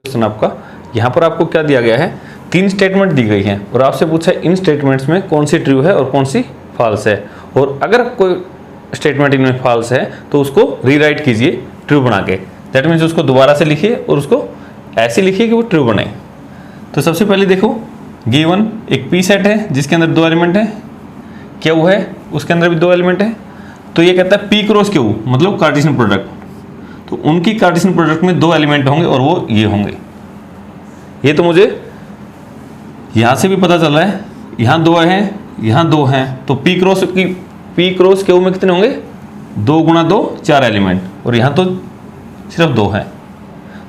Question आपका यहाँ पर आपको क्या दिया गया है, 3 स्टेटमेंट दी गई हैं और आपसे पूछा है इन स्टेटमेंट्स में कौन सी ट्रू है और कौन सी फॉल्स है, और अगर कोई स्टेटमेंट इनमें फॉल्स है तो उसको रीराइट कीजिए ट्रू बना के। दैट मीन्स उसको दोबारा से लिखिए और उसको ऐसे लिखिए कि वो ट्रू बने। तो सबसे पहले देखो, गिवन एक पी सेट है जिसके अंदर 2 एलिमेंट है, क्यू है उसके अंदर भी 2 एलिमेंट है। तो ये कहता है पी क्रॉस क्यू मतलब कार्टेशियन प्रोडक्ट, तो उनकी कार्टेशियन प्रोडक्ट में 2 एलिमेंट होंगे और वो ये होंगे। ये तो मुझे यहाँ से भी पता चल रहा है, यहाँ 2 हैं यहाँ 2 हैं, तो पी क्रॉस क्यू में कितने होंगे, 2 गुणा 2 4 एलिमेंट, और यहाँ तो सिर्फ 2 हैं।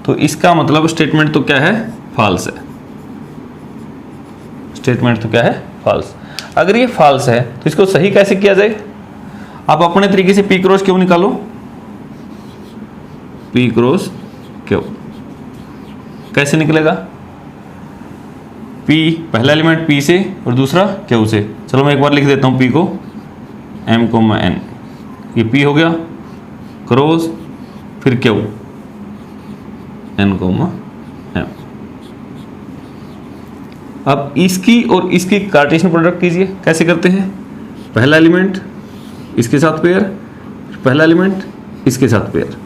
तो इसका मतलब स्टेटमेंट तो क्या है, फॉल्स है। स्टेटमेंट तो क्या है, फॉल्स। अगर ये फॉल्स है तो इसको सही कैसे किया जाए, आप अपने तरीके से पी क्रॉस क्यू निकालो। पी क्रॉस क्यू कैसे निकलेगा, पी पहला एलिमेंट पी से और दूसरा क्यू से। चलो मैं एक बार लिख देता हूँ पी को एम कोमा एन, ये पी हो गया, क्रॉस फिर क्यू एन कोमा एम। अब इसकी और इसकी कार्टेशियन प्रोडक्ट कीजिए। कैसे करते हैं, पहला एलिमेंट इसके साथ पेयर, पहला एलिमेंट इसके साथ पेयर।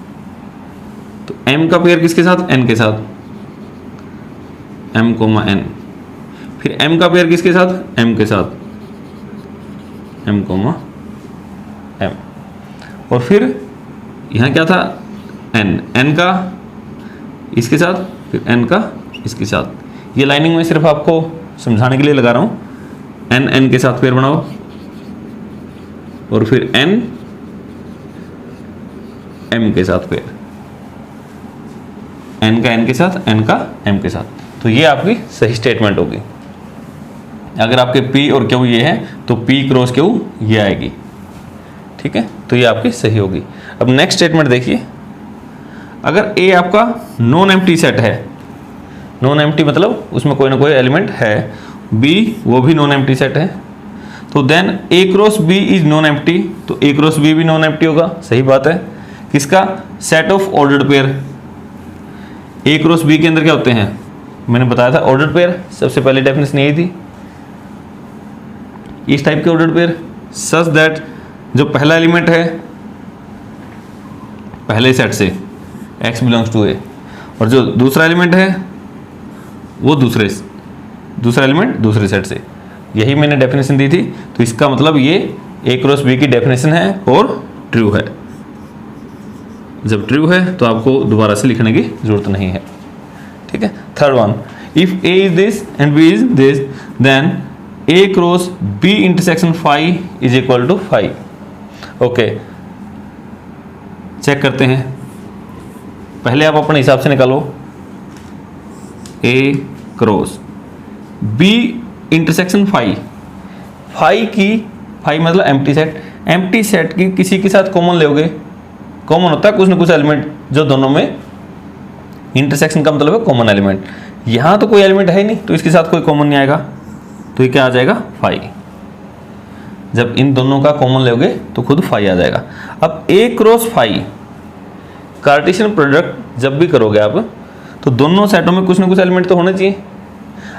तो m का पेयर किसके साथ, n के साथ, m कोमा n। फिर m का पेयर किसके साथ, m के साथ, m कोमा m। और फिर यहाँ क्या था, n का इसके साथ, फिर n का इसके साथ। ये लाइनिंग में सिर्फ आपको समझाने के लिए लगा रहा हूँ। n के साथ पेयर बनाओ और फिर n m के साथ पेयर, n का n के साथ, n का m के साथ। तो ये आपकी सही स्टेटमेंट होगी। अगर आपके p और q ये है तो p क्रॉस q ये आएगी, ठीक है, तो ये आपकी सही होगी। अब नेक्स्ट स्टेटमेंट देखिए, अगर a आपका नॉन एम्प्टी सेट है, नॉन एम्प्टी मतलब उसमें कोई ना कोई एलिमेंट है, b वो भी नॉन एम्प्टी सेट है, तो then a cross b is non empty, तो a क्रॉस b भी नॉन एम्प्टी होगा। सही बात है। किसका, set of ordered pair. a cross b के अंदर क्या होते हैं, मैंने बताया था ऑर्डर्ड पेयर, सबसे पहले डेफिनेशन यही थी। इस टाइप के ऑर्डर्ड पेयर सच दैट जो पहला एलिमेंट है पहले सेट से x बिलोंग्स टू a, और जो दूसरा एलिमेंट है वो दूसरा एलिमेंट दूसरे सेट से। यही मैंने डेफिनेशन दी थी। तो इसका मतलब ये a क्रॉस b की डेफिनेशन है और ट्रू है। जब ट्रू है तो आपको दोबारा से लिखने की जरूरत नहीं है, ठीक है। Third one, if a is this and b is this then a cross b intersection phi is equal to phi. Okay, check करते हैं। पहले आप अपने हिसाब से निकालो, a cross b intersection phi. Phi मतलब एम्प्टी सेट। एम्प्टी सेट की किसी के साथ कॉमन लोगे, कॉमन होता है कुछ ना कुछ एलिमेंट जो दोनों में, इंटरसेक्शन का मतलब है कॉमन एलिमेंट। यहाँ तो कोई एलिमेंट है ही नहीं तो इसके साथ कोई कॉमन नहीं आएगा, तो ये क्या आ जाएगा, फाई। जब इन दोनों का कॉमन लोगे तो खुद फाई आ जाएगा। अब a cross phi Cartesian product जब भी करोगे आप, तो दोनों सेटों में कुछ ना कुछ एलिमेंट तो होना चाहिए।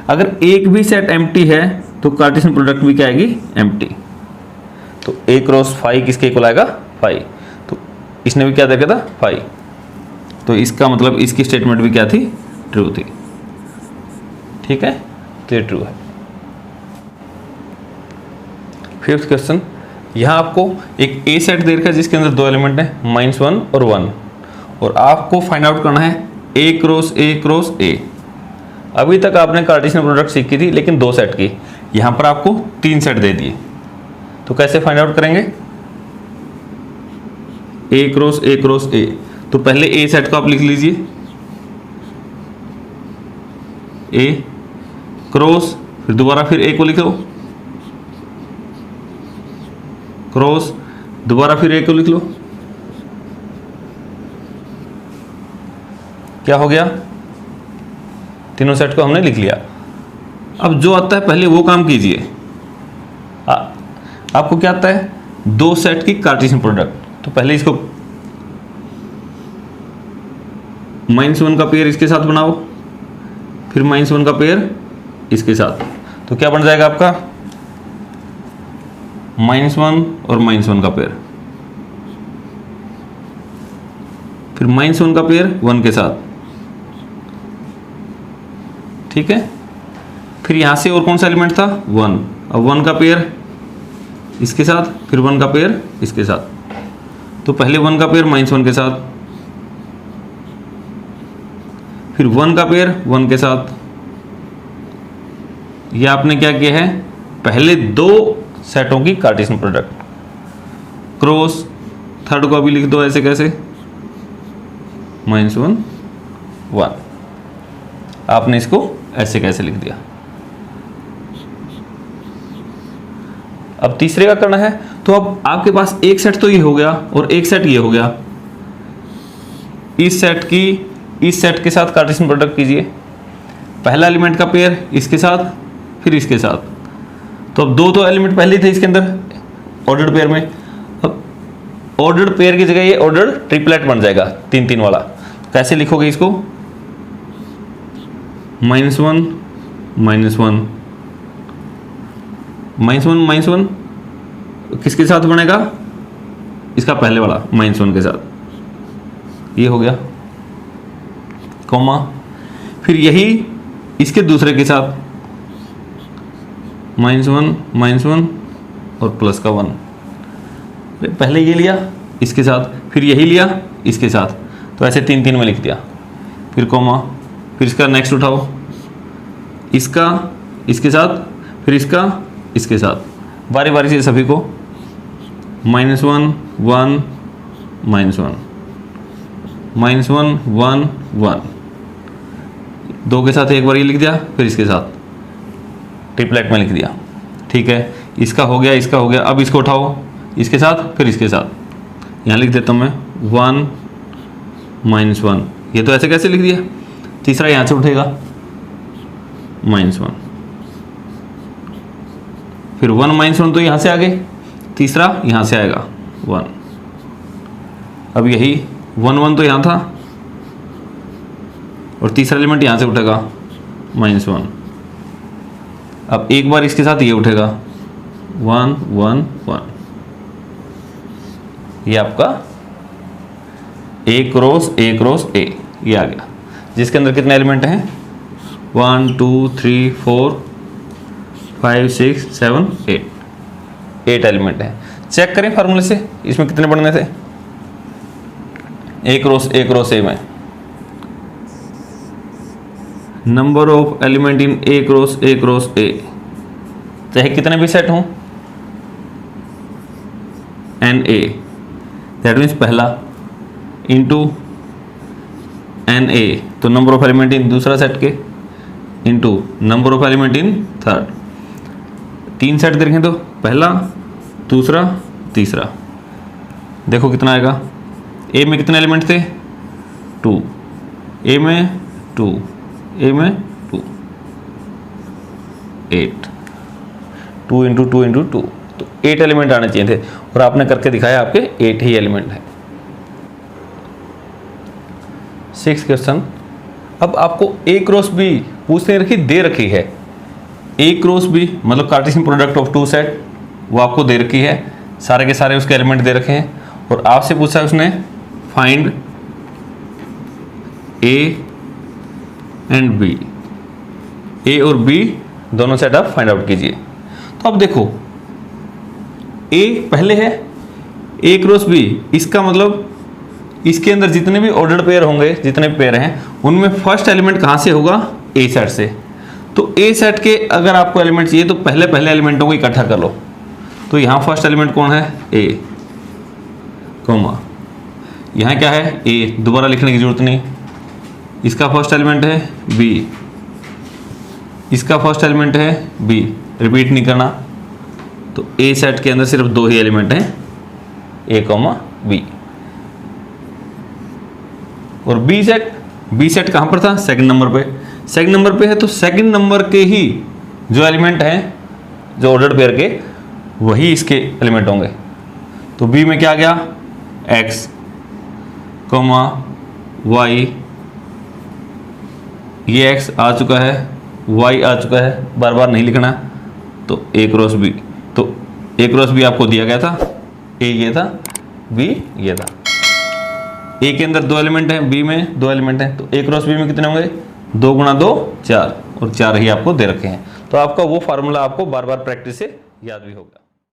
अगर एक भी सेट एम्प्टी है तो कार्टेशियन प्रोडक्ट भी क्या आएगी, एम्प्टी। तो a क्रॉस फाई किसके इक्वल आएगा, फाई। तो इसने भी क्या देखा था, फाई। तो इसका मतलब इसकी स्टेटमेंट भी क्या थी, ट्रू थी, ठीक है, तो ये ट्रू है। फिफ्थ क्वेश्चन, यहाँ आपको एक ए सेट दे रखा है जिसके अंदर 2 एलिमेंट है -1 और 1, और आपको फाइंड आउट करना है a क्रॉस a। अभी तक आपने कार्टेशियन प्रोडक्ट सीखी थी लेकिन 2 सेट की, यहाँ पर आपको 3 सेट दे दिए। तो कैसे फाइंड आउट करेंगे, a क्रॉस a। तो पहले a सेट को आप लिख लीजिए, a क्रॉस, फिर दोबारा फिर a को लिख लो, क्रॉस, दोबारा फिर a को लिख लो। क्या हो गया, तीनों सेट को हमने लिख लिया। अब जो आता है पहले वो काम कीजिए। आपको क्या आता है, 2 सेट की कार्टेशियन प्रोडक्ट। तो पहले इसको -1 का पेयर इसके साथ बनाओ, फिर -1 का पेयर इसके साथ, तो क्या बन जाएगा आपका -1 और -1 का पेयर, फिर -1 का पेयर 1 के साथ, ठीक है। फिर यहां से और कौन सा एलिमेंट था 1, अब 1 का पेयर इसके साथ, फिर 1 का पेयर इसके साथ, तो पहले 1 का पेयर -1 के साथ, फिर 1 का पेयर 1 के साथ। ये आपने क्या किया है, पहले 2 सेटों की कार्टेशियन प्रोडक्ट, क्रॉस थर्ड को अभी लिख दो ऐसे कैसे, -1 1, आपने इसको ऐसे कैसे लिख दिया। अब तीसरे का करना है, तो अब आपके पास एक सेट तो ये हो गया और एक सेट ये हो गया, इस सेट के साथ कार्टेशियन प्रोडक्ट कीजिए, पहला एलिमेंट का पेयर इसके साथ, फिर इसके साथ, तो अब 2 तो एलिमेंट पहले ही थे इसके अंदर ऑर्डर्ड पेयर में, अब ऑर्डर्ड पेयर की जगह ये ऑर्डर्ड ट्रिपलेट बन जाएगा 3-3 वाला। कैसे लिखोगे इसको, -1 -1 -1 किसके साथ बनेगा, इसका पहले वाला -1 के साथ, ये हो गया, कॉमा, फिर यही इसके दूसरे के साथ -1 और प्लस का 1, पहले ये लिया इसके साथ, फिर यही लिया इसके साथ, तो ऐसे 3-3 में लिख दिया, फिर कॉमा, फिर इसका नेक्स्ट उठाओ, इसका इसके साथ, फिर इसका इसके साथ, बारी बारी से सभी को -1 1 -1 1 2 के साथ एक बार ये लिख दिया, फिर इसके साथ ट्रिपलेट में लिख दिया, ठीक है। इसका हो गया, इसका हो गया, अब इसको उठाओ इसके साथ, फिर इसके साथ, यहाँ लिख देता हूँ मैं 1 -1, ये तो ऐसे कैसे लिख दिया, तीसरा यहाँ से उठेगा -1, फिर 1 -1 तो यहाँ से आ गए, तीसरा यहाँ से आएगा 1, अब यही 1 1 तो यहाँ था और तीसरा एलिमेंट यहाँ से उठेगा -1, अब एक बार इसके साथ ये उठेगा 1 1 1, ये आपका A cross A cross A ये आ गया, जिसके अंदर कितने एलिमेंट हैं 1 2 3 4 5 6 7 8 एलिमेंट है। चेक करें फार्मूले से इसमें कितने बनने थे, A क्रॉस A में number of element in A cross A, चाहे कितने भी सेट हों NA, दैट मीन्स पहला इंटू NA, तो नंबर ऑफ एलिमेंट इन दूसरा सेट के into number of element in third, 3 set देखें तो पहला दूसरा तीसरा, देखो कितना आएगा, A में कितने एलिमेंट थे 2, A में 2, A में 2 8, 2 इंटू 2 इंटू 2, तो 8 एलिमेंट आने चाहिए थे और आपने करके दिखाया आपके 8 ही एलिमेंट है। 6 क्वेश्चन, अब आपको A क्रॉस B पूछने रखी दे रखी है, A क्रॉस B मतलब कार्टेशियन प्रोडक्ट ऑफ 2 सेट, वो आपको दे रखी है, सारे के सारे उसके एलिमेंट दे रखे हैं और आपसे पूछा है उसने find A and B, A और B दोनों सेट आप फाइंड आउट कीजिए। तो अब देखो A पहले है, A क्रॉस B, इसका मतलब इसके अंदर जितने भी ऑर्डर्ड पेयर होंगे, जितने पेयर हैं उनमें फर्स्ट एलिमेंट कहाँ से होगा A सेट से, तो A सेट के अगर आपको एलिमेंट चाहिए तो पहले एलिमेंटों को इकट्ठा कर लो, तो यहाँ फर्स्ट एलिमेंट कौन है A, कॉमा यहाँ क्या है A, दोबारा लिखने की जरूरत नहीं, इसका फर्स्ट एलिमेंट है B, इसका फर्स्ट एलिमेंट है B, रिपीट नहीं करना, तो A सेट के अंदर सिर्फ 2 ही एलिमेंट हैं A, B, और B सेट कहाँ पर था सेकंड नंबर पे, सेकंड नंबर पे है, तो सेकंड नंबर के ही जो एलिमेंट हैं जो ऑर्डर्ड पेयर के वही इसके एलिमेंट होंगे, तो B में क्या आ गया X, Y, ये x आ चुका है, y आ चुका है, बार बार नहीं लिखना। तो a क्रॉस b, तो a क्रॉस b आपको दिया गया था, a ये था, b ये था। a के अंदर 2 एलिमेंट हैं, b में 2 एलिमेंट हैं, तो a क्रॉस b में कितने होंगे, 2 गुणा 2 4, और 4 ही आपको दे रखे हैं। तो आपका वो फार्मूला आपको बार बार प्रैक्टिस से याद भी होगा।